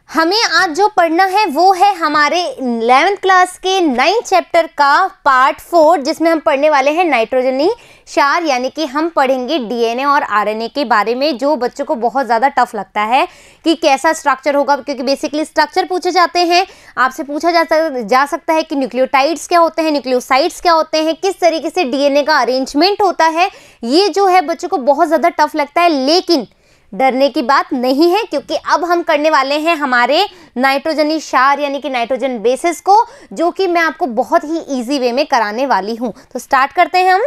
हमें आज जो पढ़ना है वो है हमारे 11th क्लास के 9th चैप्टर का पार्ट 4, जिसमें हम पढ़ने वाले हैं नाइट्रोजनी क्षार, यानी कि हम पढ़ेंगे डीएनए और आरएनए के बारे में, जो बच्चों को बहुत ज़्यादा टफ लगता है कि कैसा स्ट्रक्चर होगा, क्योंकि बेसिकली स्ट्रक्चर पूछे जाते हैं। आपसे पूछा जा सकता है कि न्यूक्लियोटाइड्स क्या होते हैं, न्यूक्लियोसाइड्स क्या होते हैं, किस तरीके से डीएनए का अरेंजमेंट होता है। ये जो है बच्चों को बहुत ज़्यादा टफ लगता है, लेकिन डरने की बात नहीं है, क्योंकि अब हम करने वाले हैं हमारे नाइट्रोजनी क्षार यानी कि नाइट्रोजन बेसिस को, जो कि मैं आपको बहुत ही इजी वे में कराने वाली हूं। तो स्टार्ट करते हैं हम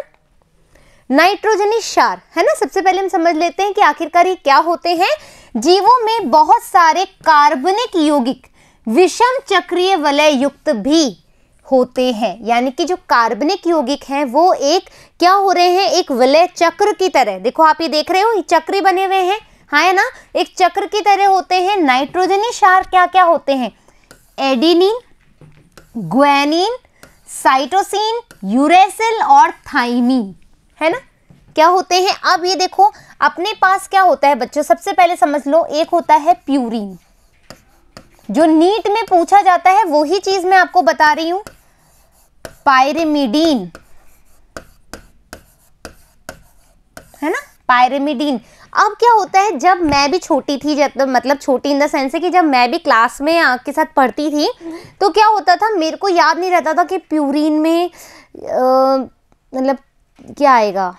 नाइट्रोजनी क्षार, है ना। सबसे पहले हम समझ लेते हैं कि आखिरकार ये क्या होते हैं। जीवों में बहुत सारे कार्बनिक यौगिक विषम चक्रीय वलय युक्त भी होते हैं, यानी कि जो कार्बनिक यौगिक हैं वो एक क्या हो रहे हैं, एक वलय चक्र की तरह। देखो आप ये देख रहे हो, ये चक्र बने हुए हैं, हाँ है ना, एक चक्र की तरह होते हैं। नाइट्रोजनी क्षार क्या क्या होते हैं, एडेनिन, ग्वानिन, साइटोसिन, यूरेसिल और थाइमिन, है ना, क्या होते हैं। अब ये देखो अपने पास क्या होता है बच्चों, सबसे पहले समझ लो, एक होता है प्यूरिन, जो नीट में पूछा जाता है, वही चीज मैं आपको बता रही हूं। पायरिमिडीन, है ना, पायरिमिडीन। अब क्या होता है, जब मैं भी छोटी थी, जब मतलब छोटी इन द सेंस है कि जब मैं भी क्लास में आपके साथ पढ़ती थी, तो क्या होता था, मेरे को याद नहीं रहता था कि प्यूरिन में मतलब क्या आएगा,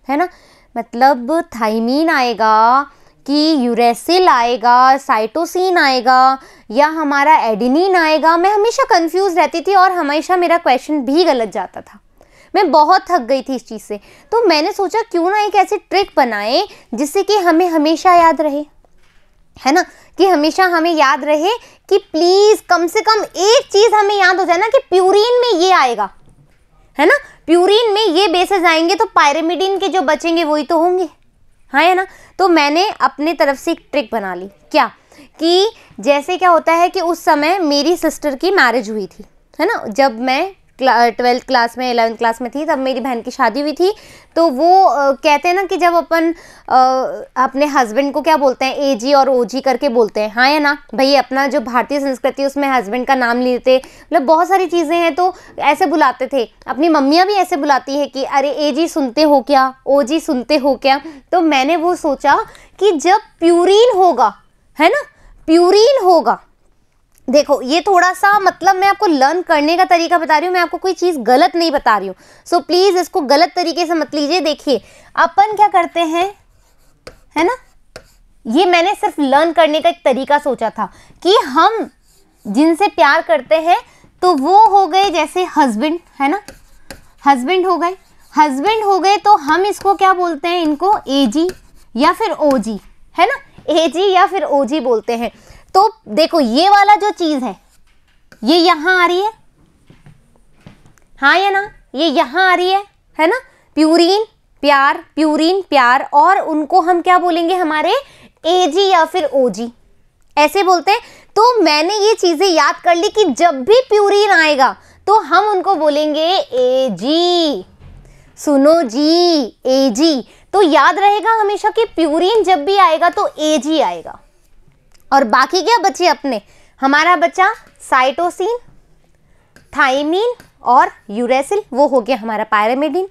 है ना, मतलब थाइमीन आएगा कि यूरेसिल आएगा, साइटोसिन आएगा या हमारा एडेनिन आएगा। मैं हमेशा कंफ्यूज रहती थी और हमेशा मेरा क्वेश्चन भी गलत जाता था। मैं बहुत थक गई थी इस चीज़ से, तो मैंने सोचा क्यों ना एक ऐसी ट्रिक बनाए जिससे कि हमें हमेशा याद रहे, है ना, कि हमेशा हमें याद रहे कि प्लीज़ कम से कम एक चीज़ हमें याद हो जाए ना कि प्यूरिन में ये आएगा, है ना, प्यूरिन में ये बेसेस आएंगे, तो पायरिमिडीन के जो बचेंगे वही तो होंगे, हाँ है ना। तो मैंने अपने तरफ से एक ट्रिक बना ली, क्या कि जैसे क्या होता है कि उस समय मेरी सिस्टर की मैरिज हुई थी, है ना, जब मैं 12th क्लास में 11th क्लास में थी, तब मेरी बहन की शादी हुई थी। तो वो कहते हैं ना कि जब अपन अपने हस्बैंड को क्या बोलते हैं, एजी और ओजी करके बोलते हैं, हाँ या ना भाई। अपना जो भारतीय संस्कृति है उसमें हस्बैंड का नाम लेते, मतलब बहुत सारी चीज़ें हैं, तो ऐसे बुलाते थे। अपनी मम्मियाँ भी ऐसे बुलाती है कि अरे एजी सुनते हो क्या, ओजी सुनते हो क्या। तो मैंने वो सोचा कि जब प्यूरिन होगा, है ना, प्यूरिन होगा, देखो ये थोड़ा सा मतलब मैं आपको लर्न करने का तरीका बता रही हूँ, मैं आपको कोई चीज़ गलत नहीं बता रही हूँ, सो प्लीज़ इसको गलत तरीके से मत लीजिए। देखिए अपन क्या करते हैं, है ना, ये मैंने सिर्फ लर्न करने का एक तरीका सोचा था कि हम जिनसे प्यार करते हैं तो वो हो गए जैसे हस्बैंड, है ना, हस्बैंड हो गए, तो हम इसको क्या बोलते हैं, इनको एजी या फिर ओजी, है ना, एजी या फिर ओजी बोलते हैं। तो देखो ये वाला जो चीज है ये यहां आ रही है, हाँ या ना, ये यहां आ रही है ना, प्यूरिन प्यार, प्यूरिन प्यार, और उनको हम क्या बोलेंगे, हमारे एजी या फिर ओजी ऐसे बोलते हैं। तो मैंने ये चीजें याद कर ली कि जब भी प्यूरिन आएगा तो हम उनको बोलेंगे एजी, सुनो जी, एजी। तो याद रहेगा हमेशा कि प्यूरिन जब भी आएगा तो एजी आएगा। और बाकी क्या बचे अपने, हमारा बचा साइटोसिन, थाइमिन और यूरेसिल, वो हो गया हमारा पायरिमिडीन।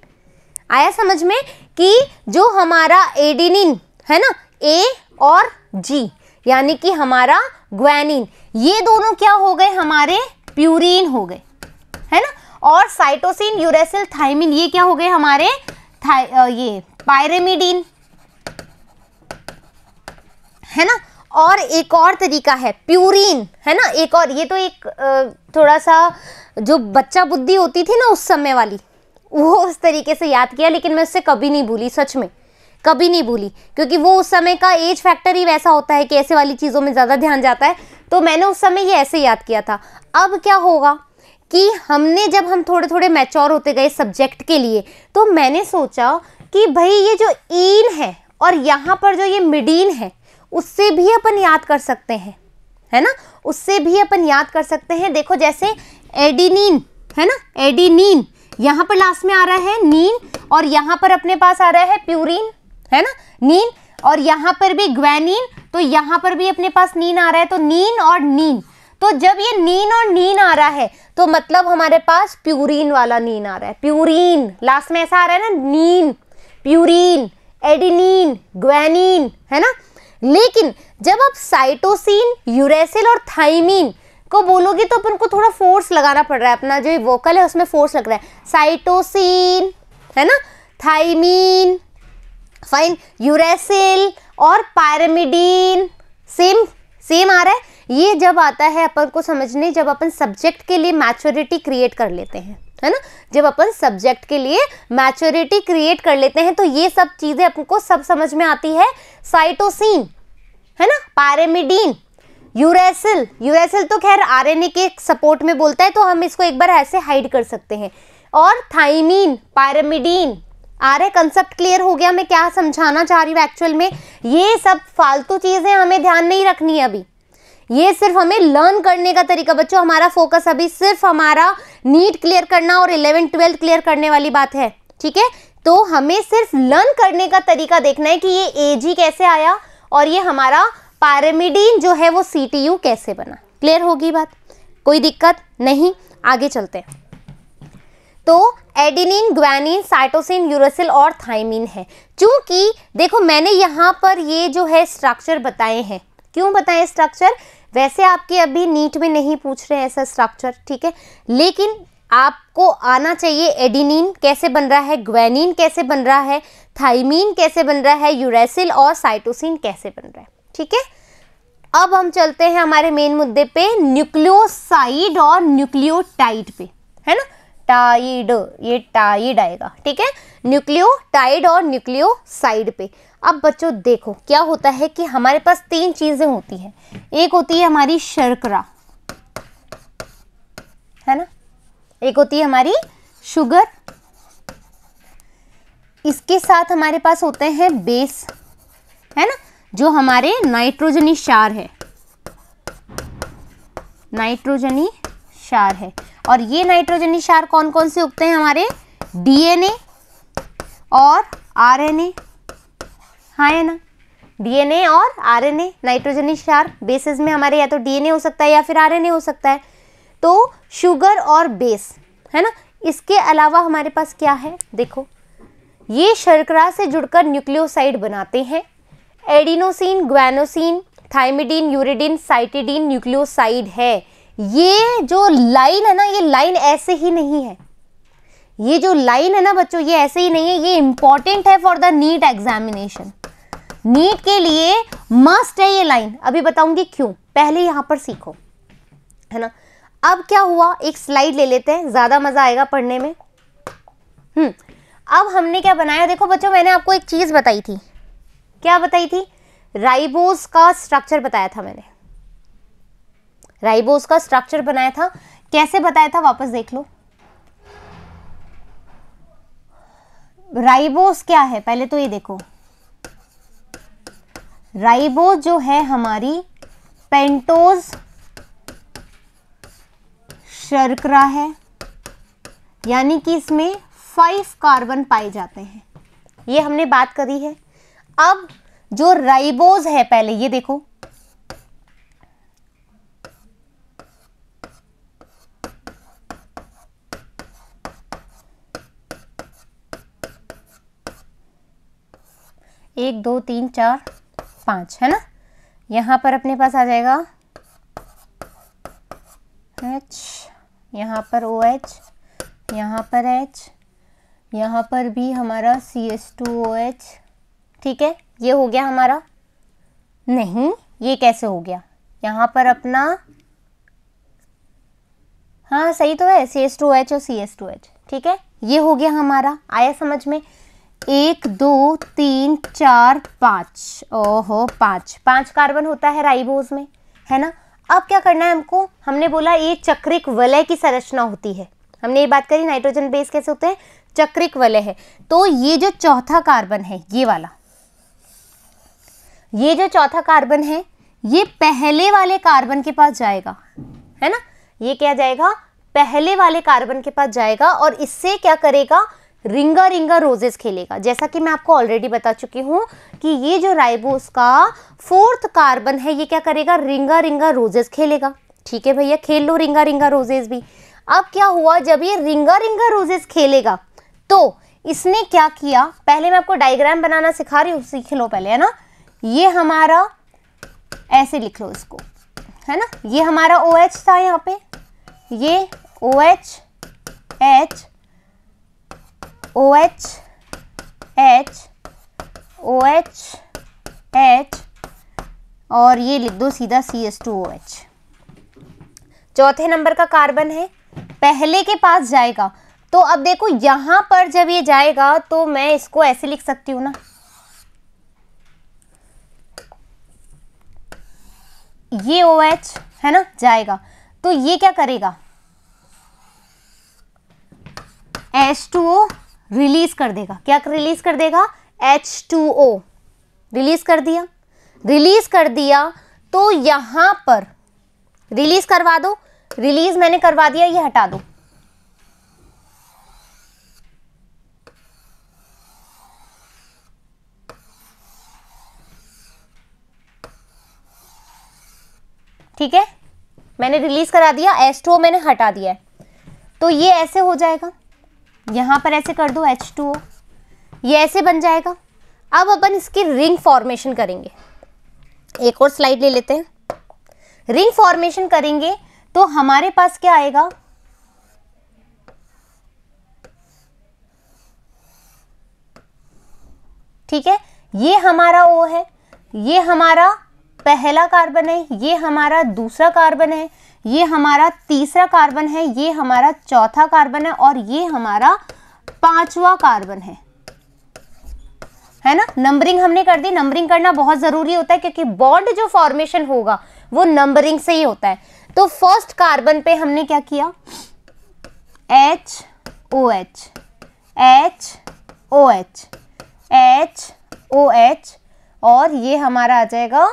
आया समझ में कि जो हमारा एडेनिन है ना, ए और जी, यानी कि हमारा ग्वानिन, ये दोनों क्या हो गए, हमारे प्यूरिन हो गए, है ना। और साइटोसिन, यूरेसिल, थाइमिन ये क्या हो गए, हमारे ये पायरिमिडीन, है ना। और एक और तरीका है प्यूरिन, है ना, एक और, ये तो एक थोड़ा सा जो बच्चा बुद्धि होती थी ना उस समय वाली, वो उस तरीके से याद किया, लेकिन मैं उससे कभी नहीं भूली, सच में कभी नहीं भूली, क्योंकि वो उस समय का एज फैक्टर ही वैसा होता है कि ऐसे वाली चीज़ों में ज़्यादा ध्यान जाता है। तो मैंने उस समय ये ऐसे याद किया था। अब क्या होगा कि हमने जब हम थोड़े थोड़े मैच्योर होते गए सब्जेक्ट के लिए, तो मैंने सोचा कि भाई ये जो ईन है और यहाँ पर जो ये मिडीन है, उससे भी अपन याद कर सकते हैं, है ना, उससे भी अपन याद कर सकते हैं। देखो जैसे एडेनिन, है ना, एडेनिन, यहाँ पर लास्ट में आ रहा है नीन, और यहाँ पर अपने पास आ रहा है प्यूरिन, है ना, नीन, और यहाँ पर भी ग्वेनिन, तो यहाँ पर भी अपने पास नीन आ रहा है, तो नीन और नीन। तो जब ये नीन और नीन आ रहा है तो मतलब हमारे पास प्यूरीन वाला नीन आ रहा है, प्यूरीन लास्ट में ऐसा आ रहा है ना, नीन, प्यूरीन, एडेनिन, ग्वेनिन, है ना। लेकिन जब आप साइटोसिन, यूरेसिल और थाइमिन को बोलोगे तो अपन को थोड़ा फोर्स लगाना पड़ रहा है, अपना जो वोकल है उसमें फोर्स लग रहा है। साइटोसिन, है ना, थाइमिन, फाइन, यूरेसिल और पायरिमिडीन, सेम आ रहा है। ये जब आता है अपन को समझने, जब अपन सब्जेक्ट के लिए मैच्योरिटी क्रिएट कर लेते हैं, है ना, जब अपन सब्जेक्ट के लिए मैच्योरिटी क्रिएट कर लेते हैं तो ये सब चीजें अपन को सब समझ में आती है। साइटोसिन, है ना, पायरिमिडीन, यूरेसिल, यूरेसिल तो खैर आरएनए के सपोर्ट में बोलता है तो हम इसको एक बार ऐसे हाइड कर सकते हैं, और थाइमिन, पायरिमिडीन। आ रहे, कंसेप्ट क्लियर हो गया मैं क्या समझाना चाह रही हूँ एक्चुअल में। ये सब फालतू चीजें हमें ध्यान नहीं रखनी है अभी, ये सिर्फ हमें लर्न करने का तरीका। बच्चों हमारा फोकस अभी सिर्फ हमारा नीट क्लियर करना और 11th 12th क्लियर करने वाली बात है, ठीक है। तो हमें सिर्फ लर्न करने का तरीका देखना है कि ये एजी कैसे आया और ये हमारा पायरिमिडीन जो है वो सीटीयू कैसे बना। क्लियर होगी बात, कोई दिक्कत नहीं, आगे चलते हैं। तो एडेनिन, ग्वानिन, साइटोसिन, यूरेसिल और थाइमिन है। चूंकि देखो मैंने यहाँ पर ये जो है स्ट्रक्चर बताए हैं, क्यों बताए स्ट्रक्चर, वैसे आपके अभी नीट में नहीं पूछ रहे हैं ऐसा स्ट्रक्चर, ठीक है, लेकिन आपको आना चाहिए एडेनिन कैसे बन रहा है, ग्वानिन कैसे बन रहा है, थाइमिन कैसे बन रहा है, यूरेसिल और साइटोसिन कैसे बन रहा है, ठीक है। अब हम चलते हैं हमारे मेन मुद्दे पे, न्यूक्लियोसाइड और न्यूक्लियोटाइड पे, है ना, टाइड, ये टाइड आएगा, ठीक है, न्यूक्लियोटाइड और न्यूक्लियोसाइड पे। अब बच्चों देखो क्या होता है कि हमारे पास तीन चीजें होती हैं, एक होती है हमारी शर्करा, है ना, एक होती है हमारी शुगर, इसके साथ हमारे पास होते हैं बेस, है ना, जो हमारे नाइट्रोजनी क्षार है, नाइट्रोजनी क्षार है। और ये नाइट्रोजनी क्षार कौन कौन से उगते हैं हमारे, डीएनए और आरएनए, हाँ है ना, डीएनए और आरएनए नाइट्रोजनी क्षार। बेसिस में हमारे या तो डीएनए हो सकता है या फिर आरएनए हो सकता है, तो शुगर और बेस, है ना। इसके अलावा हमारे पास क्या है, देखो ये शर्करा से जुड़कर न्यूक्लियोसाइड बनाते हैं। Adenosine, guanosine, thymidine, uridine, cytidine nucleoside है। ये जो लाइन है ना, ये लाइन ऐसे ही नहीं है, ये जो लाइन है ना बच्चों, ये ऐसे ही नहीं है, ये इंपॉर्टेंट है for the NEET examination. NEET के लिए मस्ट है ये लाइन, अभी बताऊंगी क्यों, पहले यहां पर सीखो, है ना। अब क्या हुआ, एक स्लाइड ले लेते हैं, ज्यादा मजा आएगा पढ़ने में। अब हमने क्या बनाया, देखो बच्चों मैंने आपको एक चीज बताई थी, क्या बताई थी, राइबोस का स्ट्रक्चर बताया था मैंने, राइबोस का स्ट्रक्चर बनाया था, कैसे बताया था वापस देख लो। राइबोस क्या है पहले तो ये देखो, राइबोस जो है हमारी पेंटोज शर्करा है, यानी कि इसमें 5 कार्बन पाए जाते हैं, ये हमने बात करी है। अब जो राइबोस है पहले ये देखो, एक दो तीन चार 5, है ना, यहां पर अपने पास आ जाएगा H, यहाँ पर OH, यहाँ पर H, यहाँ पर भी हमारा CH2OH, ठीक है, ये हो गया हमारा, नहीं ये कैसे हो गया, यहाँ पर अपना, हाँ सही तो है, CH2OH और CH2H, ठीक है, ये हो गया हमारा, आया समझ में। 1 2 3 4 5, ओहो 5 कार्बन होता है राइबोस में, है ना। अब क्या करना है हमको, हमने बोला ये चक्रिक वलय की संरचना होती है, हमने ये बात करी नाइट्रोजन बेस कैसे होते हैं, चक्रिक वलय है। तो ये जो चौथा कार्बन है ये वाला, ये जो चौथा कार्बन है ये पहले वाले कार्बन के पास जाएगा, है ना, ये क्या जाएगा, पहले वाले कार्बन के पास जाएगा और इससे क्या करेगा, रिंगा रिंगा रोजेस खेलेगा। जैसा कि मैं आपको ऑलरेडी बता चुकी हूँ कि ये जो राइबोस का 4th कार्बन है ये क्या करेगा, रिंगा रिंगा रोजेस खेलेगा। ठीक है भैया, खेल लो रिंगा रिंगा रोजेस भी। अब क्या हुआ, जब ये रिंगा रिंगा रोजेस खेलेगा तो इसने क्या किया, पहले मैं आपको डायग्राम बनाना सिखा रही हूँ, सीख लो पहले, है ना। ये हमारा ऐसे लिख लो इसको, है ना। ये हमारा OH था यहाँ पे, ये OH H OH H OH H और ये लिख दो सीधा CH2OH। चौथे नंबर का कार्बन है, पहले के पास जाएगा। तो अब देखो यहां पर जब ये जाएगा तो मैं इसको ऐसे लिख सकती हूं ना, ये OH है ना जाएगा, तो ये क्या करेगा, H2O रिलीज कर देगा। क्या रिलीज कर देगा, H2O रिलीज कर दिया। रिलीज कर दिया तो यहां पर रिलीज करवा दो, रिलीज मैंने करवा दिया, ये हटा दो। ठीक है, मैंने रिलीज करा दिया, H2O मैंने हटा दिया है, तो ये ऐसे हो जाएगा। यहां पर ऐसे कर दो H2O, ये ऐसे बन जाएगा। अब अपन इसकी रिंग फॉर्मेशन करेंगे। एक और स्लाइड ले लेते हैं। रिंग फॉर्मेशन करेंगे तो हमारे पास क्या आएगा, ठीक है, ये हमारा O है, ये हमारा पहला कार्बन है, ये हमारा दूसरा कार्बन है, ये हमारा तीसरा कार्बन है, ये हमारा चौथा कार्बन है और ये हमारा 5वां कार्बन है ना। नंबरिंग हमने कर दी। नंबरिंग करना बहुत जरूरी होता है क्योंकि बॉन्ड जो फॉर्मेशन होगा वो नंबरिंग से ही होता है। तो फर्स्ट कार्बन पे हमने क्या किया, HOH HOH HOH और ये हमारा आ जाएगा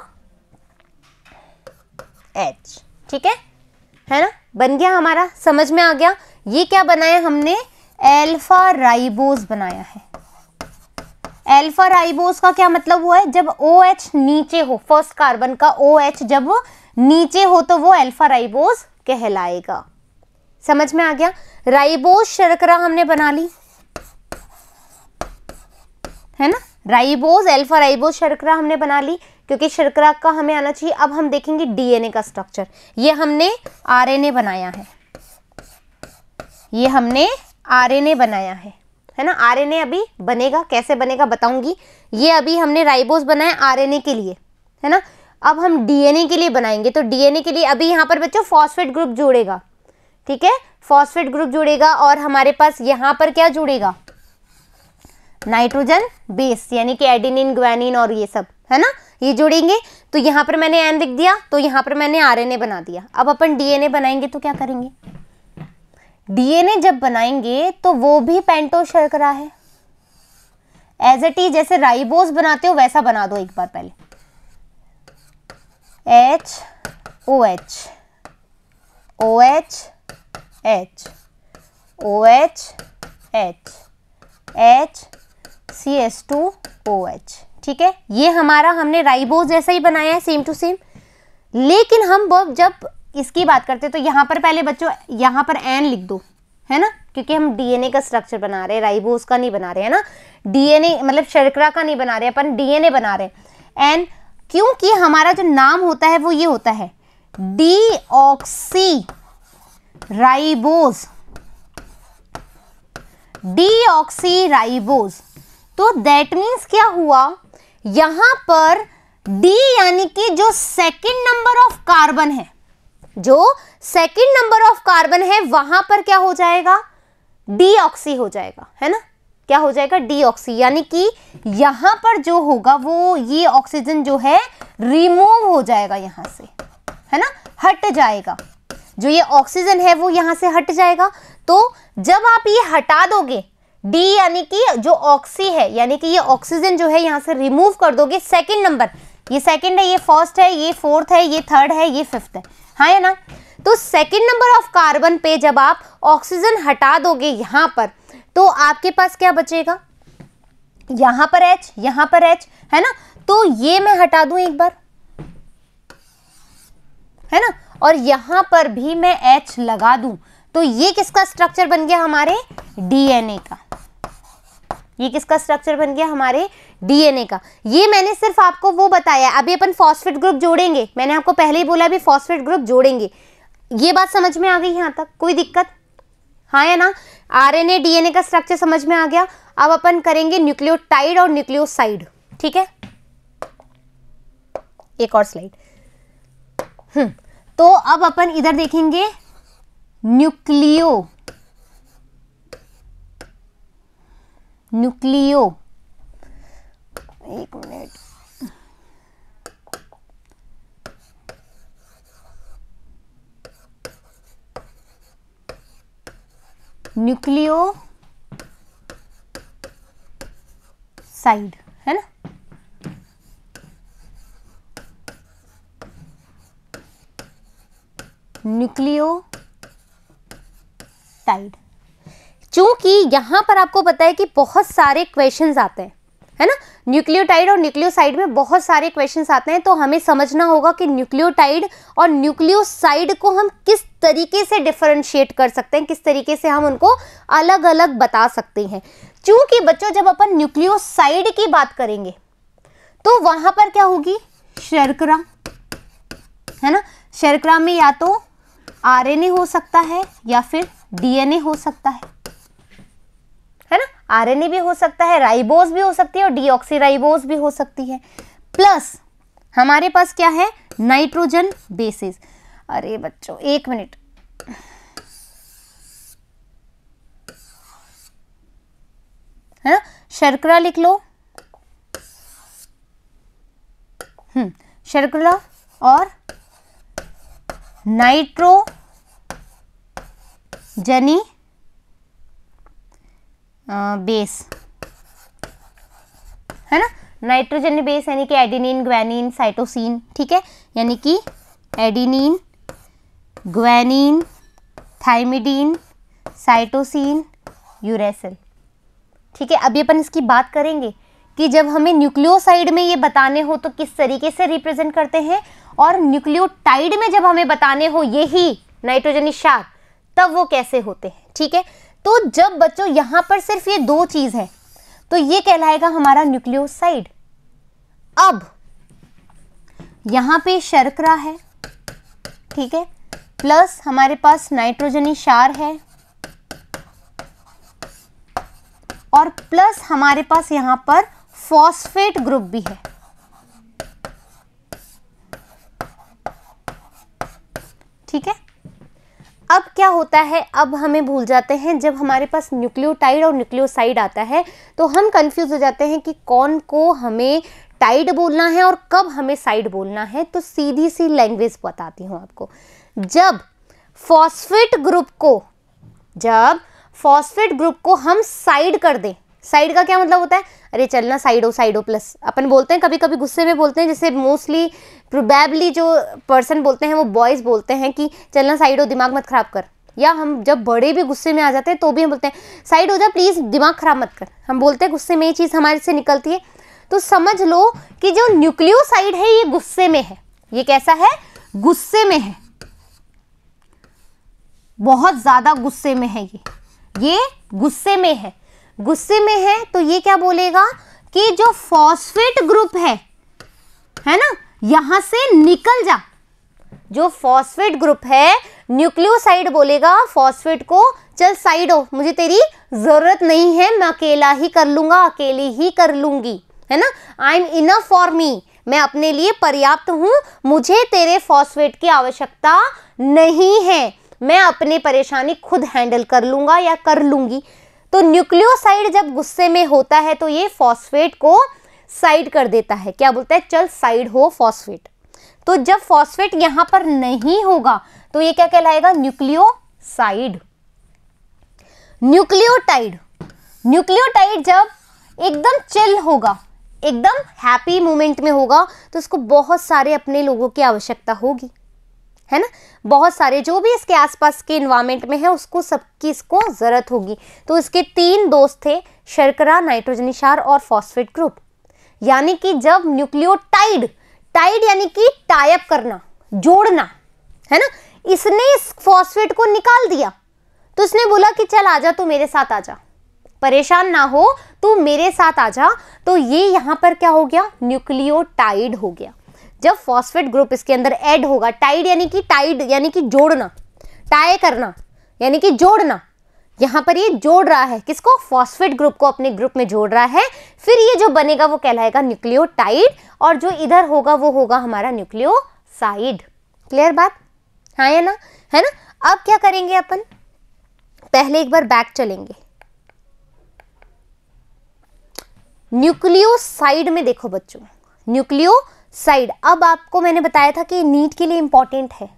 H। ठीक है ना, बन गया हमारा, समझ में आ गया। ये क्या बनाया हमने, अल्फा राइबोस बनाया है। अल्फा राइबोस का क्या मतलब हुआ है, जब OH नीचे हो, फर्स्ट कार्बन का OH जब नीचे हो तो वो अल्फा राइबोस कहलाएगा। समझ में आ गया। राइबोस शर्करा हमने बना ली, है ना। राइबोस अल्फा राइबोस शर्करा हमने बना ली क्योंकि शर्करा का हमें आना चाहिए। अब हम देखेंगे DNA का स्ट्रक्चर। ये हमने RNA बनाया है, ये हमने RNA बनाया है ना। RNA अभी बनेगा, कैसे बनेगा बताऊंगी। ये अभी हमने राइबोस बनाया RNA के लिए, है ना। अब हम DNA के लिए बनाएंगे। तो DNA के लिए अभी यहाँ पर बच्चों फॉस्फेट ग्रुप जुड़ेगा, ठीक है, फॉस्फेट ग्रुप जुड़ेगा और हमारे पास यहाँ पर क्या जुड़ेगा, नाइट्रोजन बेस, यानी कि एडेनिन ग्वानिन और ये सब, है ना, ये जुड़ेंगे। तो यहाँ पर मैंने N लिख दिया, तो यहाँ पर मैंने RNA बना दिया। अब अपन DNA बनाएंगे तो क्या करेंगे, DNA जब बनाएंगे तो वो भी पेंटोस शर्करा है। एज इट इज जैसे राइबोस बनाते हो वैसा बना दो एक बार पहले, HOH OH H OH H H CH2OH। ठीक है, ये हमारा हमने राइबोस जैसा ही बनाया है, सेम टू सेम। लेकिन हम जब इसकी बात करते हैं तो यहाँ पर पहले बच्चों यहाँ पर N लिख दो, है ना, क्योंकि हम DNA का स्ट्रक्चर बना रहे हैं, राइबोस का नहीं बना रहे, है ना। DNA मतलब शर्करा का नहीं बना रहे, अपन DNA बना रहे हैं। N क्योंकि हमारा जो नाम होता है वो ये होता है डीऑक्सी राइबोस, डीऑक्सी राइबोस। तो दैट मीन्स क्या हुआ, यहां पर D यानी कि जो सेकंड नंबर ऑफ कार्बन है, जो सेकंड नंबर ऑफ कार्बन है वहां पर क्या हो जाएगा, डीऑक्सी हो जाएगा, है ना। क्या हो जाएगा, डीऑक्सी, यानी कि यहां पर जो होगा वो ये ऑक्सीजन जो है रिमूव हो जाएगा यहां से, है ना, हट जाएगा। जो ये ऑक्सीजन है वो यहां से हट जाएगा। तो जब आप ये हटा दोगे डी यानी कि जो ऑक्सी है, यानी कि ये ऑक्सीजन जो है यहां से रिमूव कर दोगे, सेकंड नंबर, ये सेकंड है, ये फर्स्ट है, ये फोर्थ है, ये थर्ड है, ये फिफ्थ है, हाँ है ना। तो सेकंड नंबर ऑफ कार्बन पे जब आप ऑक्सीजन हटा दोगे यहां पर, तो आपके पास क्या बचेगा, यहां पर H, यहां पर H, है ना। तो ये मैं हटा दूं एक बार, है ना, और यहां पर भी मैं H लगा दूं, तो ये किसका स्ट्रक्चर बन गया, हमारे डीएनए का। ये किसका स्ट्रक्चर बन गया, हमारे डीएनए का। ये मैंने सिर्फ आपको वो बताया, अभी अपन फॉस्फेट ग्रुप जोड़ेंगे, मैंने आपको पहले ही बोला अभी फॉस्फेट ग्रुप जोड़ेंगे। ये बात समझ में आ गई यहां तक, कोई दिक्कत, हाँ या ना। आरएनए डीएनए का स्ट्रक्चर समझ में आ गया। अब अपन करेंगे न्यूक्लियोटाइड और न्यूक्लियोसाइड, ठीक है। एक और स्लाइड। तो अब अपन इधर देखेंगे न्यूक्लियो एक मिनट, न्यूक्लियोसाइड, है ना। न्यूक्लियोटाइड, चूंकि यहां पर आपको पता है कि बहुत सारे क्वेश्चंस आते हैं, है ना, न्यूक्लियोटाइड और न्यूक्लियोसाइड में बहुत सारे क्वेश्चंस आते हैं, तो हमें समझना होगा कि न्यूक्लियोटाइड और न्यूक्लियोसाइड को हम किस तरीके से डिफरेंशिएट कर सकते हैं, किस तरीके से हम उनको अलग अलग बता सकते हैं। चूंकि बच्चों जब अपन न्यूक्लियोसाइड की बात करेंगे तो वहां पर क्या होगी, शर्करा, है ना। शर्करा में या तो आरएनए हो सकता है या फिर डीएनए हो सकता है ना। आरएनए भी हो सकता है, राइबोज भी हो सकती है और डीऑक्सीराइबोज भी हो सकती है। प्लस हमारे पास क्या है, नाइट्रोजन बेसिस। अरे बच्चों एक मिनट, है ना, शर्करा लिख लो, शर्करा और नाइट्रोजनी बेस, है ना। नाइट्रोजन बेस यानी कि एडेनिन, ग्वानिन, साइटोसिन, ठीक है, यानी कि adenine, guanine, thymidine, cytosine, uracil, ठीक है। अभी अपन इसकी बात करेंगे कि जब हमें न्यूक्लियोसाइड में ये बताने हो तो किस तरीके से रिप्रेजेंट करते हैं, और न्यूक्लियोटाइड में जब हमें बताने हो यही नाइट्रोजनी क्षार, तब वो कैसे होते हैं, ठीक है। तो जब बच्चों यहां पर सिर्फ ये दो चीज है तो ये कहलाएगा हमारा न्यूक्लियोसाइड। अब यहां पे शर्करा है, ठीक है, प्लस हमारे पास नाइट्रोजनी क्षार है और प्लस हमारे पास यहां पर फॉस्फेट ग्रुप भी है, ठीक है। अब क्या होता है, अब हमें भूल जाते हैं, जब हमारे पास न्यूक्लियोटाइड और न्यूक्लियोसाइड आता है तो हम कंफ्यूज हो जाते हैं कि कौन को हमें टाइड बोलना है और कब हमें साइड बोलना है। तो सीधी सी लैंग्वेज बताती हूँ आपको। जब फॉस्फेट ग्रुप को हम साइड कर दें, साइड का क्या मतलब होता है, अरे चलना साइडो प्लस, अपन बोलते हैं कभी कभी गुस्से में बोलते हैं, जैसे मोस्टली प्रोबेबली जो पर्सन बोलते हैं वो बॉयज़ बोलते हैं कि चलना साइडो, दिमाग मत खराब कर। या हम जब बड़े भी गुस्से में आ जाते हैं तो भी हम बोलते हैं साइड हो जा प्लीज़, दिमाग खराब मत कर। हम बोलते हैं गुस्से में ये चीज़ हमारे से निकलती है। तो समझ लो कि जो न्यूक्लियोसाइड है ये गुस्से में है। ये कैसा है, गुस्से में है, बहुत ज़्यादा गुस्से में है। ये गुस्से में है, गुस्से में है तो ये क्या बोलेगा कि जो फॉस्फेट ग्रुप है ना, यहां से निकल जा। जो फॉस्फेट ग्रुप है, न्यूक्लियोसाइड बोलेगा फॉस्फेट को, चल साइड हो, मुझे तेरी जरूरत नहीं है, मैं अकेला ही कर लूंगा, अकेली ही कर लूंगी, है ना। I am enough for me, मैं अपने लिए पर्याप्त हूं, मुझे तेरे फॉस्फेट की आवश्यकता नहीं है, मैं अपनी परेशानी खुद हैंडल कर लूंगा या कर लूंगी। तो न्यूक्लियोसाइड जब गुस्से में होता है तो ये फॉस्फेट को साइड कर देता है, क्या बोलता है, चल साइड हो फॉस्फेट। तो जब फॉस्फेट यहां पर नहीं होगा तो ये क्या कहलाएगा, न्यूक्लियोसाइड। न्यूक्लियोटाइड जब एकदम चिल होगा, एकदम हैप्पी मोमेंट में होगा, तो उसको बहुत सारे अपने लोगों की आवश्यकता होगी, है ना, बहुत सारे जो भी इसके आसपास के इन्वायरमेंट में है उसको सबकी इसको जरूरत होगी। तो इसके 3 दोस्त थे, शर्करा, नाइट्रोजनी क्षार और फॉस्फेट ग्रुप। यानी कि जब न्यूक्लियोटाइड, टाइड यानी कि टाई अप करना, जोड़ना, है ना, इसने इस फॉस्फेट को निकाल दिया तो इसने बोला कि चल आजा, तू मेरे साथ आजा, परेशान ना हो, तू मेरे साथ आजा। तो ये यहां पर क्या हो गया, न्यूक्लियोटाइड हो गया। जब फॉस्फेट ग्रुप इसके अंदर ऐड होगा, टाइड यानी कि जोड़ना, टाई करना यानी कि जोड़ना, यहां पर ये जोड़ रहा है किसको, फॉस्फेट ग्रुप को अपने ग्रुप में जोड़ रहा है। फिर ये जो बनेगा वो कहलाएगा न्यूक्लियोटाइड, और जो इधर होगा वो होगा हमारा न्यूक्लियोसाइड। क्लियर बात, हाँ या ना, है ना। अब क्या करेंगे अपन, पहले एक बार बैक चलेंगे। न्यूक्लियोसाइड में देखो बच्चों, न्यूक्लियोसाइड, अब आपको मैंने बताया था कि नीट के लिए इंपॉर्टेंट है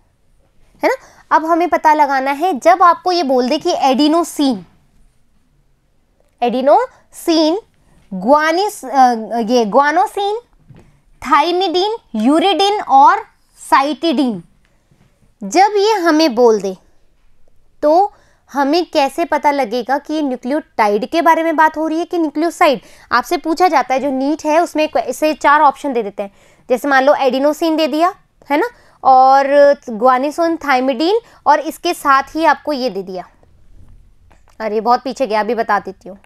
ना। अब हमें पता लगाना है, जब आपको ये बोल दे कि एडिनोसिन, ग्वानोसिन, थाइमिडीन, यूरिडिन और साइटिडीन, जब ये हमें बोल दे तो हमें कैसे पता लगेगा कि न्यूक्लियोटाइड के बारे में बात हो रही है कि न्यूक्लियोसाइड। आपसे पूछा जाता है, जो नीट है उसमें इसे 4 ऑप्शन दे देते हैं। जैसे मान लो एडिनोसिन दे दिया, है ना, और ग्वानिसिन, थाइमिडीन, और इसके साथ ही आपको ये दे दिया, अरे बहुत पीछे गया, अभी बता देती हूँ,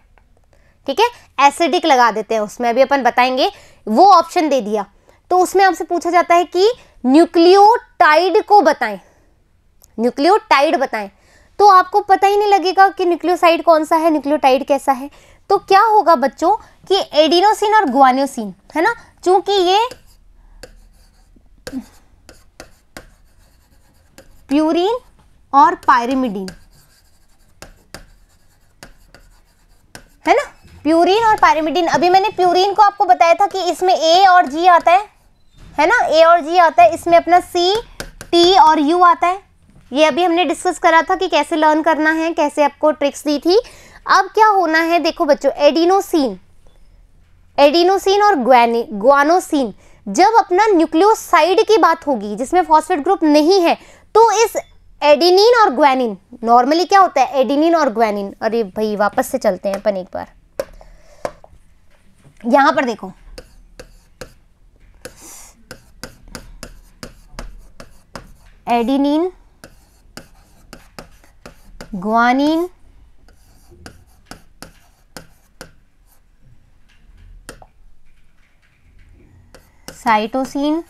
ठीक है, एसिडिक लगा देते हैं उसमें, अभी अपन बताएंगे। वो ऑप्शन दे दिया तो उसमें आपसे पूछा जाता है कि न्यूक्लियोटाइड को बताएं, न्यूक्लियोटाइड बताएं, तो आपको पता ही नहीं लगेगा कि न्यूक्लियोसाइड कौन सा है, न्यूक्लियोटाइड कैसा है। तो क्या होगा बच्चों कि एडिनोसिन और ग्वानिसिन, है ना, चूंकि ये प्यूरीन और पायरिमिडीन, है ना, प्यूरीन और पायरिमिडीन। अभी मैंने प्यूरीन को आपको बताया था कि इसमें ए और जी आता है ना, ए और जी आता है, इसमें अपना सी, टी और यू आता है। ये अभी हमने डिस्कस करा था कि कैसे लर्न करना है, कैसे आपको ट्रिक्स दी थी। अब क्या होना है देखो बच्चों, एडिनोसिन और ग्वानोसिन, जब अपना न्यूक्लियोसाइड की बात होगी जिसमें फॉस्फेट ग्रुप नहीं है, तो इस एडिनिन और ग्वानिन, नॉर्मली क्या होता है एडिनिन और ग्वानिन, अरे भाई वापस से चलते हैं अपन एक बार, यहां पर देखो adenine, guanine, cytosine,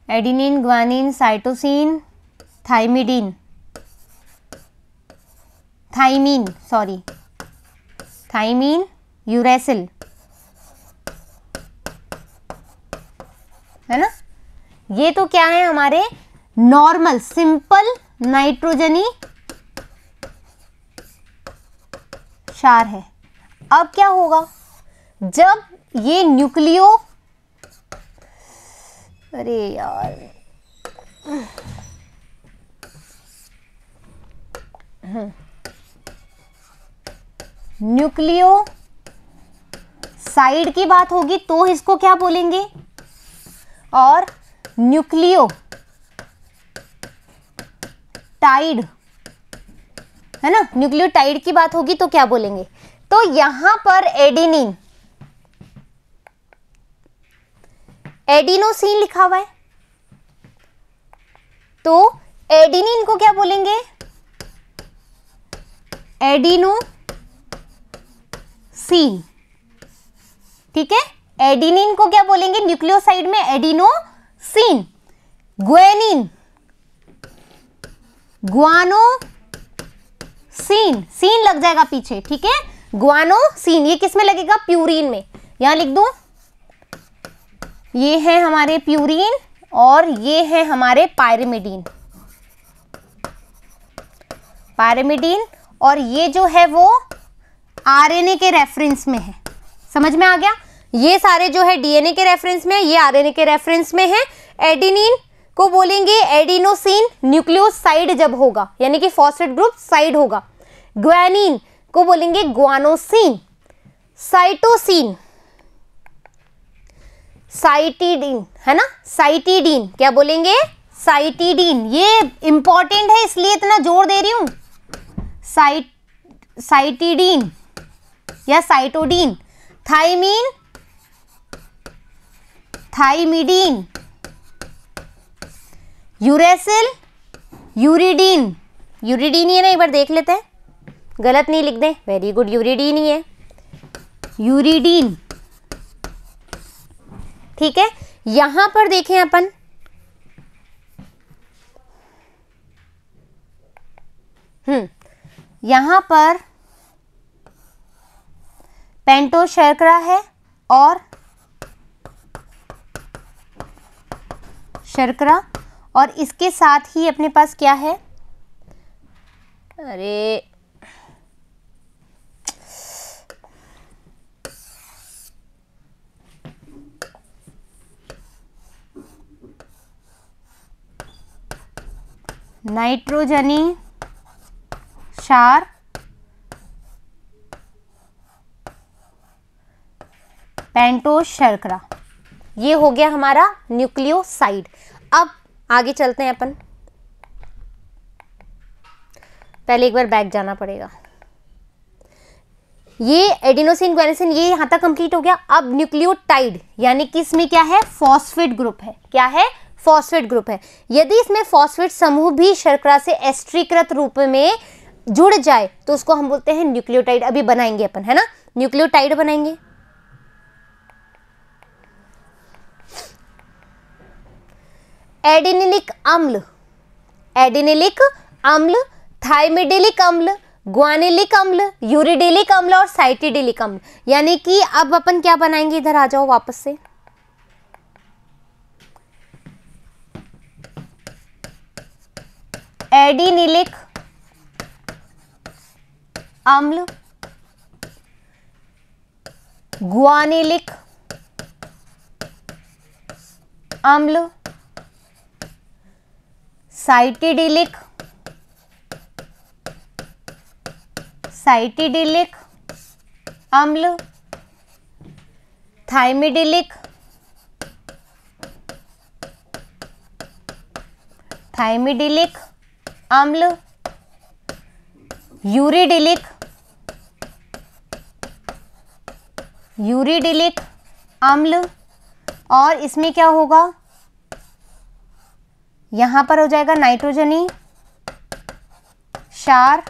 adenine, guanine, cytosine, thymidine, thymine, uracil, है ना। ये तो क्या है हमारे नॉर्मल सिंपल नाइट्रोजनी क्षार है। अब क्या होगा जब ये अरे यार न्यूक्लियोसाइड की बात होगी तो इसको क्या बोलेंगे, और न्यूक्लियोटाइड, है ना, न्यूक्लियोटाइड की बात होगी तो क्या बोलेंगे। तो यहां पर एडिनोसिन लिखा हुआ है, तो एडिनिन को क्या बोलेंगे, एडिनोसिन, ठीक है। एडिनिन को क्या बोलेंगे न्यूक्लियोसाइड में, एडिनोसिन। ग्वानिन, ग्वानोसिन, सीन लग जाएगा पीछे, ठीक है, ग्वानोसिन। ये किस में लगेगा, प्यूरीन में, यहां लिख दूं, ये है हमारे प्यूरीन और ये है हमारे पायरिमिडीन, और ये जो है वो आरएनए के रेफरेंस में है। समझ में आ गया, ये सारे जो है डीएनए के रेफरेंस में, ये आरएनए के रेफरेंस में है। एडिनिन को बोलेंगे एडिनोसिन न्यूक्लियोसाइड जब होगा, यानी कि फॉस्फेट ग्रुप साइड होगा। ग्वानिन को बोलेंगे ग्वानोसिन। साइटोसिन साइटिडीन, है ना, साइटिडीन, क्या बोलेंगे, साइटिडीन। ये इंपॉर्टेंट है इसलिए इतना जोर दे रही हूं, साइटिडीन या cytodine. Thymine, thymidine. Uracil, uridine, uridine ही है ना, एक बार देख लेते हैं, गलत नहीं लिख दें, वेरी गुड, यूरिडीन ही है, यूरिडीन। ठीक है, यहां पर देखें अपन, यहां पर पेंटोस शर्करा है और शर्करा, और इसके साथ ही अपने पास क्या है, अरे नाइट्रोजनी क्षार, पेंटोस शर्करा, ये हो गया हमारा न्यूक्लियोसाइड। अब आगे चलते हैं अपन, पहले एक बार बैक जाना पड़ेगा। ये एडिनोसिन ग्वानिसिन ये यहां तक कंप्लीट हो गया। अब न्यूक्लियोटाइड यानी कि इसमें क्या है, फॉस्फेट ग्रुप है। क्या है, फॉस्फेट ग्रुप है। यदि इसमें फॉस्फेट समूह भी शर्करा से एस्ट्रीकृत रूप में जुड़ जाए तो उसको हम बोलते हैं न्यूक्लियोटाइड। अभी बनाएंगे अपन, है ना, न्यूक्लियोटाइड बनाएंगे। एडिनिलिक अम्ल, एडिनिलिक अम्ल, थाइमिडिलिक अम्ल, ग्वानिलिक अम्ल, यूरिडिलिक अम्ल और साइटिडिलिक अम्ल। यानी कि अब अपन क्या बनाएंगे, इधर आ जाओ वापस से, एडिनिलिक अम्ल, ग्वानिलिक अम्ल, साइटिडिलिक, साइटिडिलिक अम्ल, थाइमिडिलिक, थाइमिडिलिक अम्ल, यूरिडिलिक, यूरिडिलिक अम्ल, और इसमें क्या होगा, यहां पर हो जाएगा नाइट्रोजनी क्षार,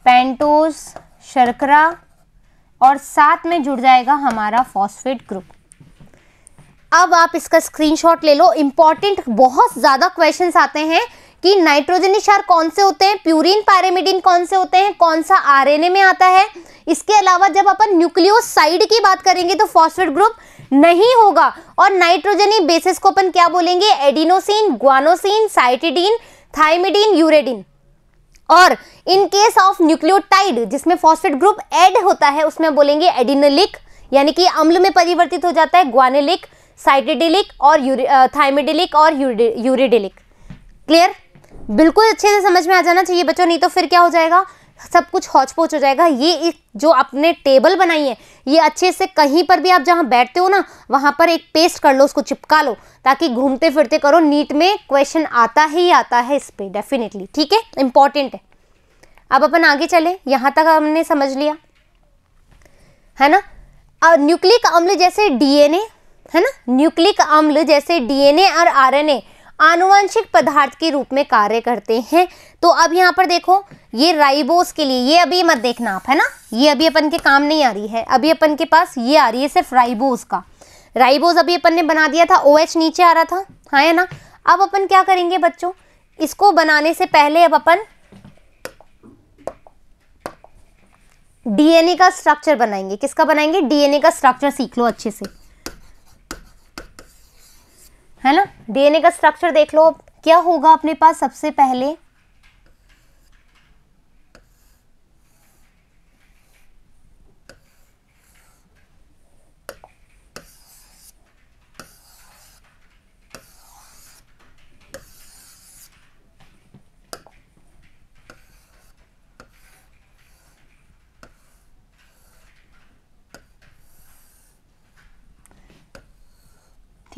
पेंटोस शर्करा, और साथ में जुड़ जाएगा हमारा फॉस्फेट ग्रुप। अब आप इसका स्क्रीनशॉट ले लो। इंपॉर्टेंट बहुत ज्यादा क्वेश्चंस आते हैं कि नाइट्रोजनी क्षार कौन से होते हैं, प्यूरिन पायरिमिडिन कौन से होते हैं, कौन सा आरएनए में आता है। इसके अलावा जब अपन न्यूक्लियोसाइड की बात करेंगे तो फॉस्फेट ग्रुप नहीं होगा, और नाइट्रोजनी बेसिस को अपन क्या बोलेंगे, एडिनोसिन, ग्वानोसिन, साइटिडीन, थाइमिडीन, यूरेडिन। और इन केस ऑफ न्यूक्लियोटाइड जिसमें फॉस्फेट ग्रुप ऐड होता है उसमें बोलेंगे एडिनलिक, यानी कि अम्ल में परिवर्तित हो जाता है, ग्वानिलिक, साइटिडिलिक और थाइमिडिलिक और यूरिडिलिक। क्लियर, बिल्कुल अच्छे से समझ में आ जाना चाहिए बच्चों, नहीं तो फिर क्या हो जाएगा, सब कुछ हौच पौच हो जाएगा। ये जो आपने टेबल बनाई है ये अच्छे से कहीं पर भी आप जहां बैठते हो ना वहां पर एक पेस्ट कर लो, उसको चिपका लो, ताकि घूमते फिरते करो, नीट में क्वेश्चन आता ही आता है इस पे डेफिनेटली। ठीक है, इंपॉर्टेंट है। अब अपन आगे चले, यहां तक हमने समझ लिया है ना। न्यूक्लिक अम्ल जैसे डीएनए, है ना, न्यूक्लिक अम्ल जैसे डीएनए और आरएनए आनुवंशिक पदार्थ के रूप में कार्य करते हैं। तो अब यहाँ पर देखो, ये राइबोस के लिए, ये अभी मत देखना आप, है ना, ये अभी अपन के काम नहीं आ रही है। अभी अपन के पास ये आ रही है सिर्फ राइबोस का। राइबोस अभी अपन ने बना दिया था, OH नीचे आ रहा था, हाँ है ना। अब अपन क्या करेंगे बच्चों, इसको बनाने से पहले अब अपन डीएनए का स्ट्रक्चर बनाएंगे। किसका बनाएंगे, डीएनए का स्ट्रक्चर सीख लो अच्छे से, है ना। डीएनए का स्ट्रक्चर देख लो, क्या होगा अपने पास सबसे पहले,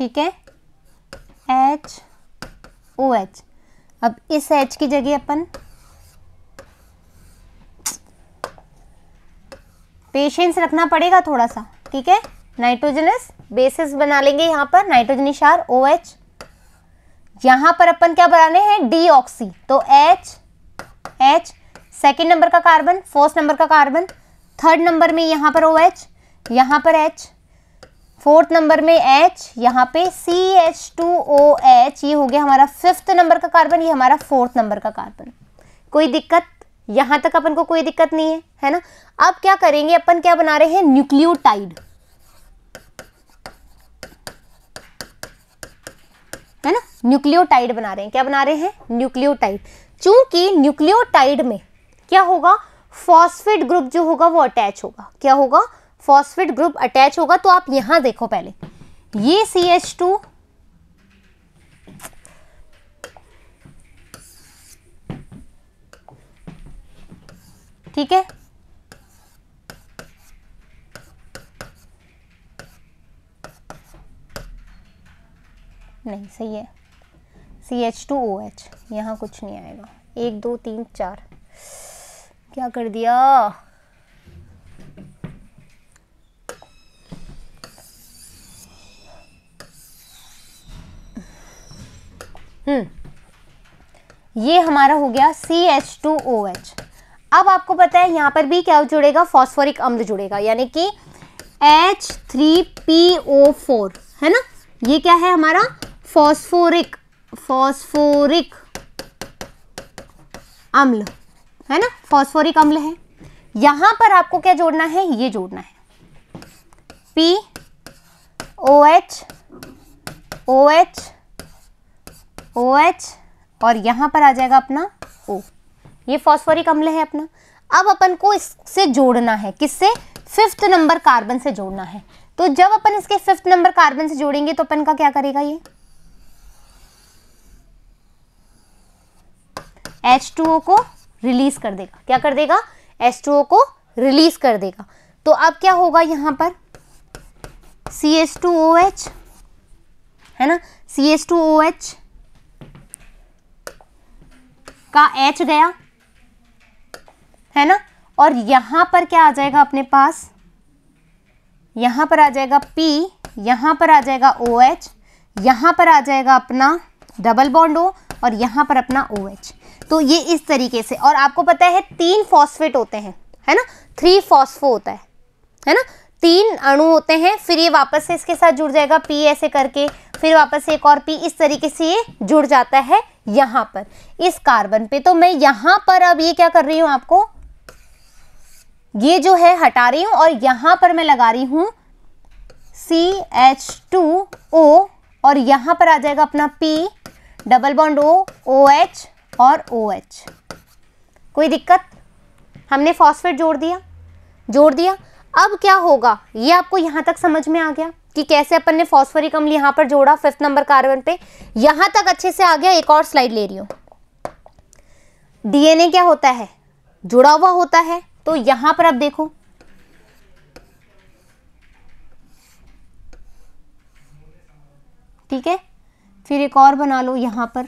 ठीक है, HOH। अब इस H की जगह अपन पेशेंस रखना पड़ेगा थोड़ा सा, ठीक है। नाइट्रोजनस बेसिस बना लेंगे यहाँ पर, नाइट्रोजनी क्षार OH। यहाँ पर अपन क्या बनाने हैं, डीऑक्सी, तो H, सेकेंड नंबर का कार्बन, फर्स्ट नंबर का कार्बन, थर्ड नंबर में यहाँ पर OH, यहाँ पर H, फोर्थ नंबर में H, यहाँ पे CH2OH, ये हो गया हमारा फिफ्थ नंबर का कार्बन, ये हमारा फोर्थ नंबर का कार्बन। कोई दिक्कत, यहाँ तक अपन को कोई दिक्कत नहीं है, है ना। अब क्या करेंगे, अपन क्या बना रहे हैं, न्यूक्लियोटाइड, है ना, न्यूक्लियोटाइड बना रहे हैं। क्या बना रहे हैं, न्यूक्लियोटाइड। चूंकि न्यूक्लियोटाइड में क्या होगा, फॉस्फेट ग्रुप जो होगा वो अटैच होगा। क्या होगा, फॉस्फेट ग्रुप अटैच होगा। तो आप यहां देखो, पहले ये CH2 ठीक है, नहीं सही है, CH2OH, यहाँ कुछ नहीं आएगा। 1 2 3 4, क्या कर दिया, ये हमारा हो गया CH2OH। अब आपको पता है यहाँ पर भी क्या जुड़ेगा, फॉस्फोरिक अम्ल जुड़ेगा, यानी कि H3PO4, है ना। ये क्या है हमारा, फॉस्फोरिक अम्ल, है ना, फॉस्फोरिक अम्ल है। यहां पर आपको क्या जोड़ना है, ये जोड़ना है POH, OH, और यहां पर आ जाएगा अपना O। ये फॉस्फोरिक अम्ल है अपना। अब अपन को इससे जोड़ना है, किससे, फिफ्थ नंबर कार्बन से जोड़ना है। तो जब अपन इसके फिफ्थ नंबर कार्बन से जोड़ेंगे तो अपन का क्या करेगा, ये H2O को रिलीज कर देगा। क्या कर देगा, H2O को रिलीज कर देगा। तो अब क्या होगा, यहां पर CH2OH, है ना, CH2OH का H गया, है ना, और यहां पर क्या आ जाएगा अपने पास, यहां पर आ जाएगा P, यहां पर आ जाएगा OH, यहां पर आ जाएगा अपना डबल बॉन्ड O, और यहां पर अपना OH। तो ये इस तरीके से, और आपको पता है 3 फॉस्फेट होते हैं, है ना, 3 फॉस्फो होता है ना, 3 अणु होते हैं। फिर ये वापस से इसके साथ जुड़ जाएगा P ऐसे करके, फिर वापस से एक और P, इस तरीके से ये जुड़ जाता है यहाँ पर इस कार्बन पे। तो मैं यहाँ पर अब ये क्या कर रही हूँ, आपको ये जो है हटा रही हूँ, और यहाँ पर मैं लगा रही हूँ CH2O, और यहाँ पर आ जाएगा अपना P, double bond O, OH और OH। कोई दिक्कत, हमने फॉस्फेट जोड़ दिया। अब क्या होगा, ये आपको यहाँ तक समझ में आ गया कि कैसे अपन ने फॉस्फोरिक अम्ल यहाँ पर जोड़ा फिफ्थ नंबर कार्बन पे। यहाँ तक अच्छे से आ गया। एक और स्लाइड ले रही हूँ। DNA क्या होता है, जुड़ा हुआ होता है। तो यहाँ पर अब देखो, ठीक है, फिर एक और बना लो यहाँ पर,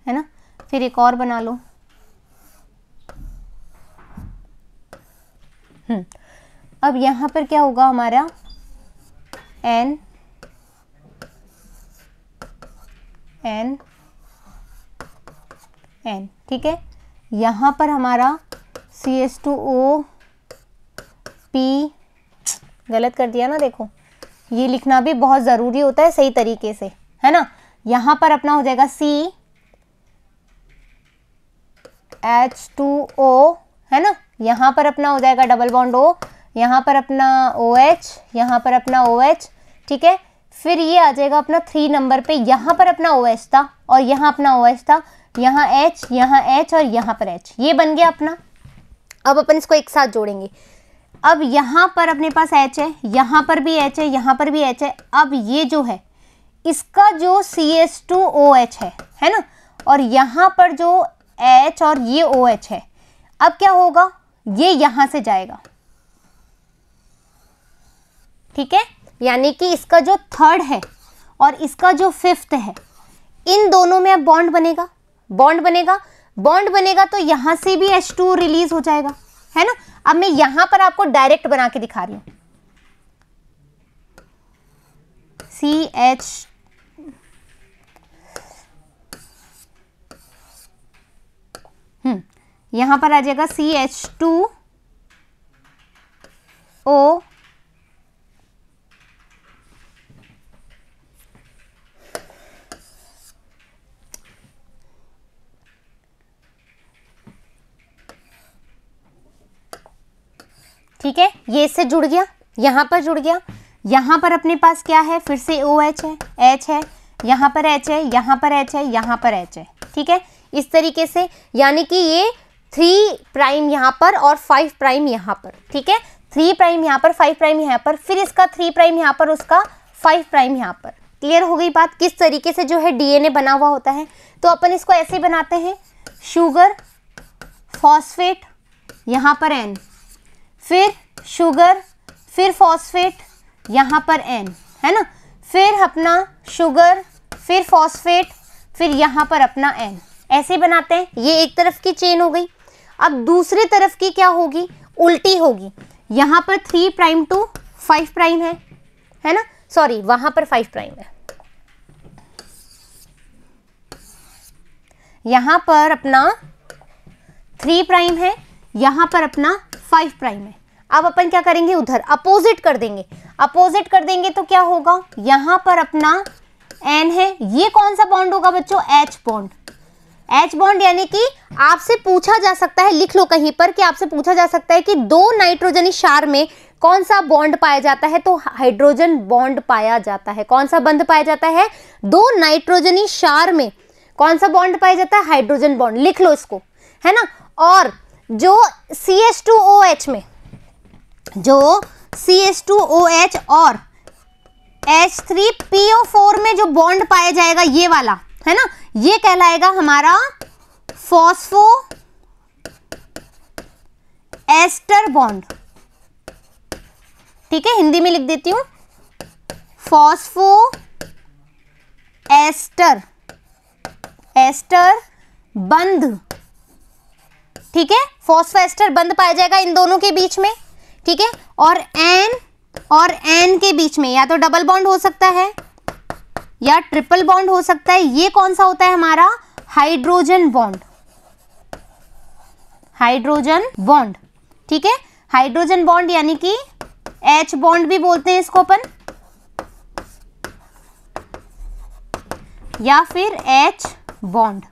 है ना, फिर एक और बना लो। अब यहां पर क्या होगा हमारा, N, ठीक है। यहां पर हमारा CH2O, P, गलत कर दिया ना, देखो ये लिखना भी बहुत ज़रूरी होता है सही तरीके से, है ना। यहाँ पर अपना हो जाएगा CH2O, है ना, यहाँ पर अपना हो जाएगा डबल बॉन्ड O, यहाँ पर अपना OH, यहाँ पर अपना OH, ठीक है। फिर ये आ जाएगा अपना 3 नंबर पे, यहाँ पर अपना OH था और यहाँ अपना OH था, यहाँ H, यहाँ H और यहाँ पर H, ये बन गया अपना। अब अपन इसको एक साथ जोड़ेंगे। अब यहाँ पर अपने पास H है, यहाँ पर भी H है, यहाँ पर भी H है। अब ये जो है इसका जो CH2OH है ना, और यहाँ पर जो H और ये OH है, अब क्या होगा, ये यहाँ से जाएगा, ठीक है, यानी कि इसका जो थर्ड है और इसका जो फिफ्थ है, इन दोनों में अब बॉन्ड बनेगा, बॉन्ड बनेगा, बॉन्ड बनेगा तो यहां से भी H2O रिलीज हो जाएगा, है ना। अब मैं यहां पर आपको डायरेक्ट बना के दिखा रही हूं, CH यहां पर आ जाएगा CH2O ठीक है, ये इससे जुड़ गया, यहां पर जुड़ गया, यहां पर अपने पास क्या है, फिर से OH है, H है, यहां पर H है, यहां पर H है, यहां पर H है, ठीक है, इस तरीके से, यानी कि ये 3 प्राइम यहां पर और 5 प्राइम यहां पर, ठीक है, 3 प्राइम यहां पर, 5 प्राइम यहां पर, फिर इसका 3 प्राइम यहां पर, उसका 5 प्राइम यहां पर। क्लियर हो गई बात, किस तरीके से जो है DNA बना हुआ होता है। तो अपन इसको ऐसे बनाते हैं, शुगर फॉस्फेट यहां पर N, फिर शुगर, फिर फॉस्फेट यहाँ पर N, है ना, फिर अपना शुगर, फिर फॉस्फेट, फिर यहाँ पर अपना N, ऐसे बनाते हैं। ये एक तरफ की चेन हो गई। अब दूसरी तरफ की क्या होगी, उल्टी होगी। यहाँ पर 3 प्राइम टू 5 प्राइम है ना, सॉरी वहां पर 5 प्राइम है, यहाँ पर अपना 3 प्राइम है, यहाँ पर अपना 5 प्राइम है। अब अपन क्या करेंगे, उधर अपोजिट कर देंगे, अपोजिट कर देंगे तो क्या होगा, यहाँ पर अपना N है, ये कौन सा बॉन्ड होगा बच्चों, H बॉन्ड, H बॉन्ड, यानी कि आपसे पूछा जा सकता है, लिख लो कहीं पर कि आपसे पूछा जा सकता है कि 2 नाइट्रोजनी क्षार में कौन सा बॉन्ड पाया जाता है, तो हाइड्रोजन बॉन्ड पाया जाता है। कौन सा बंध पाया जाता है, 2 नाइट्रोजनी क्षार में कौन सा बॉन्ड पाया जाता है, हाइड्रोजन बॉन्ड, लिख लो इसको, है ना। और जो CH2OH में, जो CH2OH और H3PO4 में जो बॉन्ड पाया जाएगा, ये वाला, है ना, ये कहलाएगा हमारा फॉस्फो एस्टर बॉन्ड, ठीक है, हिंदी में लिख देती हूं, फॉस्फो एस्टर, एस्टर बंध, ठीक है, फॉस्फो एस्टर बंध पाया जाएगा इन दोनों के बीच में, ठीक है। और N के बीच में या तो डबल बॉन्ड हो सकता है या ट्रिपल बॉन्ड हो सकता है। ये कौन सा होता है हमारा, हाइड्रोजन बॉन्ड, हाइड्रोजन बॉन्ड, ठीक है, हाइड्रोजन बॉन्ड, यानी कि H बॉन्ड भी बोलते हैं इसको अपन, या फिर H बॉन्ड।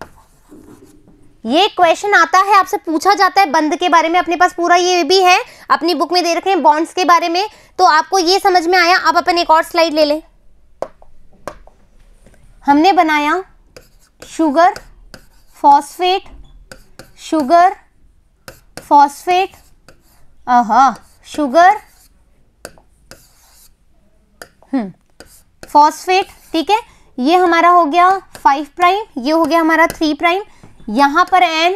ये क्वेश्चन आता है, आपसे पूछा जाता है बंध के बारे में, अपने पास पूरा ये भी है, अपनी बुक में दे रखे हैं बॉन्ड्स के बारे में। तो आपको ये समझ में आया। अब अपन एक और स्लाइड ले लें। हमने बनाया sugar phosphate, sugar phosphate, sugar phosphate, ठीक है, ये हमारा हो गया 5 प्राइम, ये हो गया हमारा 3 प्राइम, यहां पर N,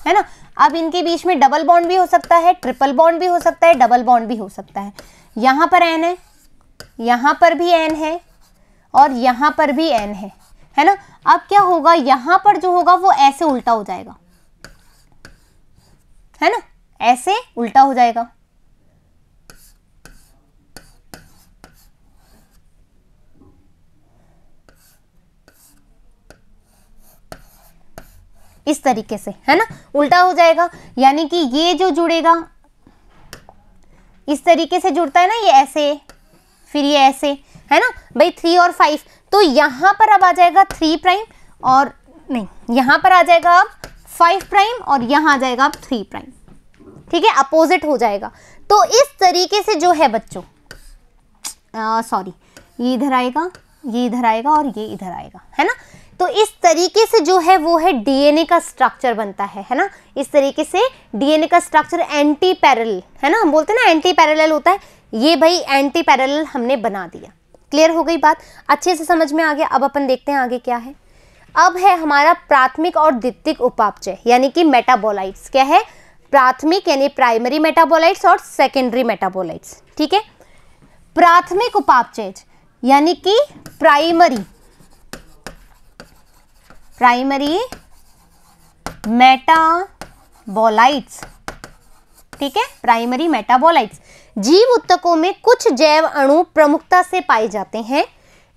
है ना। अब इनके बीच में डबल बॉन्ड भी हो सकता है, ट्रिपल बॉन्ड भी हो सकता है, डबल बॉन्ड भी हो सकता है। यहां पर N है, यहां पर भी N है और यहां पर भी N है ना। अब क्या होगा, यहां पर जो होगा वो ऐसे उल्टा हो जाएगा, है ना, ऐसे उल्टा हो जाएगा। इस तरीके से, है ना, उल्टा हो जाएगा। यानी कि ये जो जुड़ेगा इस तरीके से जुड़ता है ना, ये ऐसे, फिर ये ऐसे, है ना भाई, 3 और 5। तो यहां पर अब आ जाएगा 3 प्राइम और नहीं, यहां पर आ जाएगा अब 5 प्राइम और यहां आ जाएगा अब 3 प्राइम, ठीक है, अपोजिट हो जाएगा। तो इस तरीके से जो है बच्चों, सॉरी, ये इधर आएगा, ये इधर आएगा और ये इधर आएगा, है ना। तो इस तरीके से जो है वो है डीएनए का स्ट्रक्चर बनता है ना। इस तरीके से डीएनए का स्ट्रक्चर एंटी पैरेलल, है ना, हम बोलते हैं ना एंटी पैरेलल होता है, ये भाई एंटी पैरेलल हमने बना दिया। क्लियर हो गई बात, अच्छे से समझ में आ गया। अब अपन देखते हैं आगे क्या है। अब है हमारा प्राथमिक और द्वितीयक उपापचय, यानी कि मेटाबोलाइट्स। क्या है, प्राथमिक यानी प्राइमरी मेटाबोलाइट्स और सेकेंडरी मेटाबोलाइट्स। ठीक है, प्राथमिक उपापचयज यानी कि प्राइमरी मेटाबोलाइट्स। ठीक है, प्राइमरी मेटाबोलाइट्स जीव ऊतकों में कुछ जैव अणु प्रमुखता से पाए जाते हैं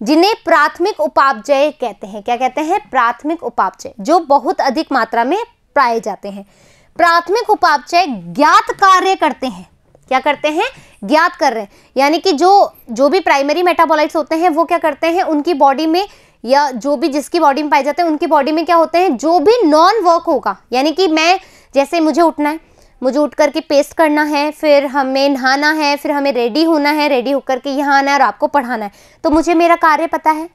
जिन्हें प्राथमिक उपापचय कहते हैं। क्या कहते हैं? प्राथमिक उपापचय, जो बहुत अधिक मात्रा में पाए जाते हैं। प्राथमिक उपापचय ज्ञात कार्य करते हैं। क्या करते हैं? ज्ञात कर रहे हैं, यानी कि जो भी प्राइमरी मेटाबोलाइट्स होते हैं वो क्या करते हैं, उनकी बॉडी में या जो भी जिसकी बॉडी में पाए जाते हैं उनकी बॉडी में क्या होते हैं, जो भी नॉन वर्क होगा, यानी कि मैं जैसे मुझे उठना है, मुझे उठ करके पेस्ट करना है, फिर हमें नहाना है, फिर हमें रेडी होना है, रेडी होकर के यहाँ आना है और आपको पढ़ाना है, तो मुझे मेरा कार्य पता है।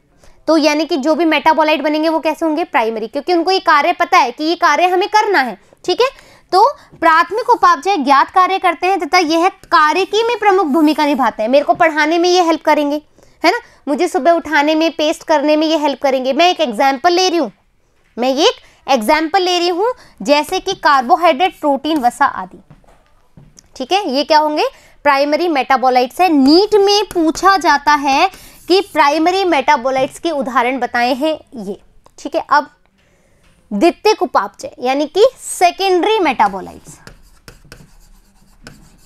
तो यानी कि जो भी मेटाबोलाइट बनेंगे वो कैसे होंगे? प्राइमरी, क्योंकि उनको ये कार्य पता है कि ये कार्य हमें करना है। ठीक है, तो प्राथमिक उपापचय ज्ञात कार्य करते हैं तथा यह कार्यकी में प्रमुख भूमिका निभाते हैं। मेरे को पढ़ाने में ये हेल्प करेंगे, है ना, मुझे सुबह उठाने में, पेस्ट करने में ये हेल्प करेंगे। मैं एक एग्जाम्पल ले रही हूँ, जैसे कि कार्बोहाइड्रेट, प्रोटीन, वसा आदि। ठीक है, ये क्या होंगे? प्राइमरी मेटाबोलाइट्स है। नीट में पूछा जाता है कि प्राइमरी मेटाबोलाइट्स के उदाहरण बताए हैं ये। ठीक है, अब द्वितीयक उपापचय यानी कि सेकेंडरी मेटाबोलाइट्स,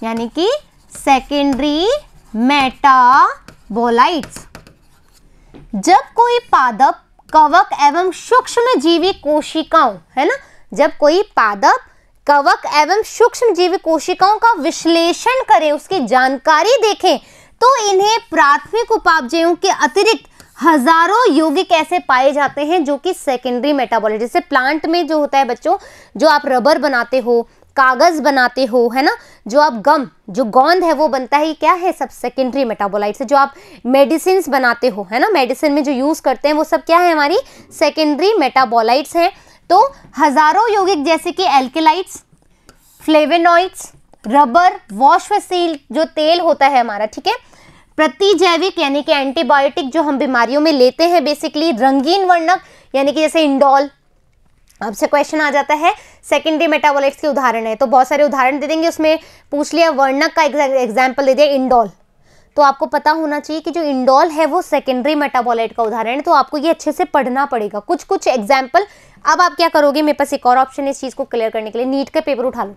यानी कि सेकेंडरी मेटाबोलाइट्स। जब कोई पादप, कवक एवं सूक्ष्म जीवी कोशिकाओं, है ना, जब कोई पादप, कवक एवं सूक्ष्म जीवी कोशिकाओं का विश्लेषण करें, उसकी जानकारी देखें, तो इन्हें प्राथमिक उपापचयों के अतिरिक्त हजारों यौगिक ऐसे पाए जाते हैं जो कि सेकेंडरी मेटाबोलाइट, जैसे प्लांट में जो होता है बच्चों, जो आप रबर बनाते हो, कागज बनाते हो, है ना, जो आप जो गोंद है वो बनता है, क्या है? सब सेकेंडरी मेटाबोलाइट्स है। जो आप मेडिसिन बनाते हो, है ना, मेडिसिन में जो यूज करते हैं वो सब क्या है? हमारी सेकेंडरी मेटाबोलाइट्स हैं। तो हजारों यौगिक जैसे कि एल्केलाइट्स, फ्लेवेनॉइड्स, रबर, वॉश व सील जो तेल होता है हमारा, ठीक है, प्रतिजैविक यानी कि एंटीबायोटिक जो हम बीमारियों में लेते हैं बेसिकली, रंगीन वर्णक यानी कि जैसे इंडोल। आपसे क्वेश्चन आ जाता है सेकेंडरी मेटाबोलाइट्स के उदाहरण है, तो बहुत सारे उदाहरण दे देंगे, उसमें पूछ लिया वर्णक का एग्जाम्पल दे दिया इंडोल, तो आपको पता होना चाहिए कि जो इंडोल है वो सेकेंडरी मेटाबोलाइट का उदाहरण है। तो आपको ये अच्छे से पढ़ना पड़ेगा, कुछ एग्जाम्पल। अब आप क्या करोगे, मेरे पास एक और ऑप्शन है इस चीज को क्लियर करने के लिए, नीट का पेपर उठा लो,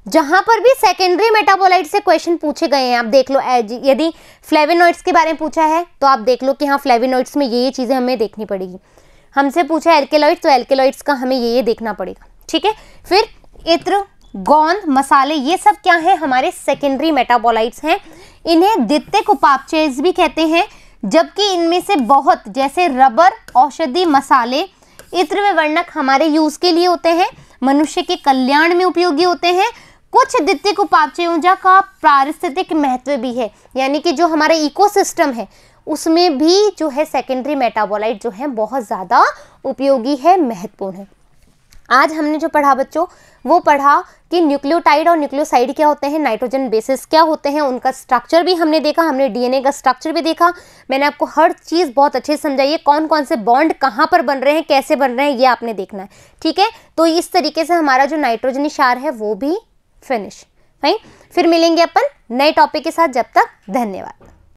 जहां पर भी सेकेंडरी मेटाबोलाइट से क्वेश्चन पूछे गए हैं आप देख लो। यदि फ्लेवोनॉइड्स के बारे में पूछा है तो आप देख लो कि हाँ फ्लेवोनॉइड्स में ये चीजें हमें देखनी पड़ेगी। हमसे पूछा है एल्केलॉइड्स, तो एल्केलॉइड्स का हमें ये देखना पड़ेगा। ठीक है, फिर इत्र, गोंद, मसाले, ये सब क्या है? हमारे सेकेंडरी मेटाबोलाइट्स हैं। इन्हें द्वितीयक उपापचयज भी कहते हैं, जबकि इनमें से बहुत, जैसे रबर, औषधि, मसाले, इत्र व वर्णक हमारे यूज के लिए होते हैं, मनुष्य के कल्याण में उपयोगी होते हैं। कुछ द्वितीयक उपापचयों का पारिस्थितिक महत्व भी है, यानी कि जो हमारा इकोसिस्टम है उसमें भी जो है सेकेंडरी मेटाबोलाइट जो है बहुत ज़्यादा उपयोगी है, महत्वपूर्ण है। आज हमने जो पढ़ा बच्चों, वो पढ़ा कि न्यूक्लियोटाइड और न्यूक्लियोसाइड क्या होते हैं, नाइट्रोजन बेसिस क्या होते हैं, उनका स्ट्रक्चर भी हमने देखा, हमने डीएनए का स्ट्रक्चर भी देखा। मैंने आपको हर चीज़ बहुत अच्छे से समझाई है, कौन कौन से बॉन्ड कहाँ पर बन रहे हैं, कैसे बन रहे हैं, ये आपने देखना है। ठीक है, तो इस तरीके से हमारा जो नाइट्रोजनी क्षार है वो भी फिनिश। फाइन, फिर मिलेंगे अपन नए टॉपिक के साथ, जब तक धन्यवाद।